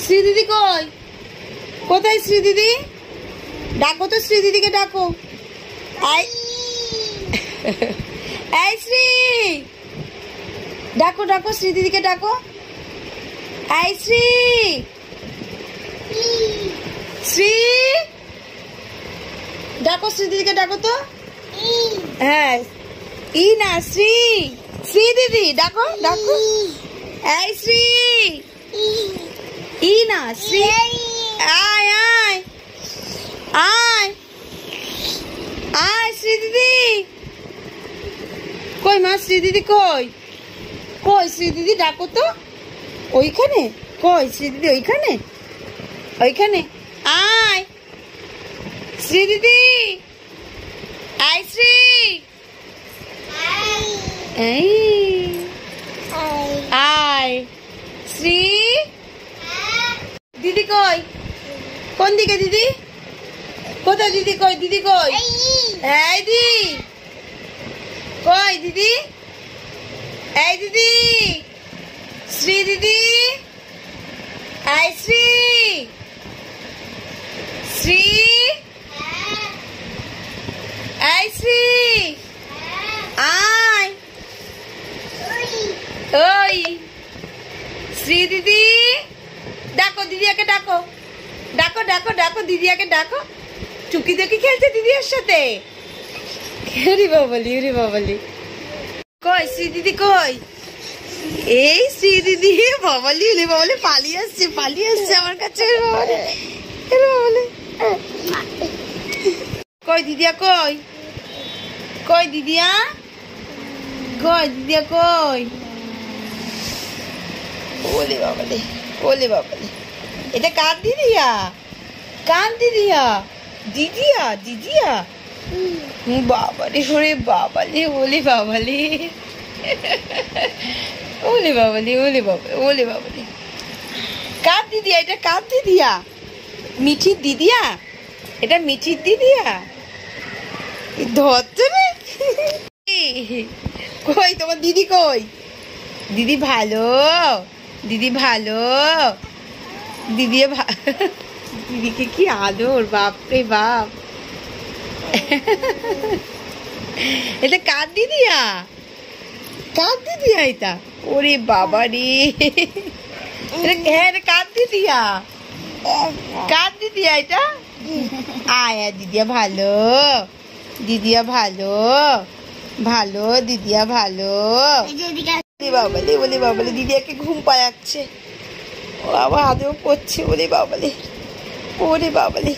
শ্রী দিদি কই? কোথায় শ্রী দিদি? ডাকো তো শ্রী দিদিকে, ডাকো। এই শ্রী, ডাকো ডাকো শ্রী দিদিকে ডাকো। এই শ্রী, শ্রী, ডাকো শ্রী দিদিকে, ডাকো তো। হ্যাঁ, ই না শ্রী, শ্রী দিদি ডাকো ডাকো। এই শ্রী, ই না শ্রী, আয় আয় আয় আয় শ্রী দিদি কই? মা শ্রী দিদি কই? কই শ্রী দিদি? ডাকো তো। ওইখানে কই শ্রী দিদি? ওইখানে, ওইখানে আয় শ্রী দিদি, আয় শ্রী, এই আয় শ্রী দিদি কই? কোন দিকে দিদি? কোথায় দিদি? কই দিদি কই? এই দিদি কই দিদি? এই দিদি, শ্রী দিদি, আয় শ্রী, শ্রী, এই শ্রী, আয় ওই শ্রী দিদি, ডাকো দিদিয়াকে, ডাকো ডাকো ডাকো ডাকো দিদিয়াকে ডাকো। চুকি দেখি খেলছে দিদির সাথে। রে বাবালি, রে বাবালি, কই শ্রী দিদি কই? এই শ্রী দিদি, বাবালি রে বাবালি, পালিয়ে আসছে আমার কাছে। কই দিদিয়া কই? কই দিদিয়া? কই দিদিয়া কই? ওলে বাবালে, ওলে বাবালে, এটা কার দিদিয়া? কার দিদিয়া? দিদিয়া, দিদিয়া, বাবারে, ওরে বাবালে, ওলে বাবালে, ওলে বাবালে, ওলে বাবা, ওলে বাবালে, কার দিদিয়া? এটা কার দিদিয়া? মিঠির দিদিয়া? এটা মিঠির দিদিয়া? ধরতে কই তোমার দিদি কই? দিদি ভালো, দিদি ভালো, দিদি দিদিকে কি আদর, বাপরে বাপ। এটা কার দিদিয়া? কার দিদিয়া এটা? ওরে বাবা রে, এটা কার দিদিয়া? কার দিদিয়া এটা? আয়া দিদিয়া ভালো, দিদিয়া ভালো, ভালো দিদিয়া ভালো। বাবালে, বলে বাবালে, দিদিয়াকে ঘুম পায়াচ্ছে। ও আবার আদেও পড়ছে, ওরে বাবালে, ওরে বাবালে।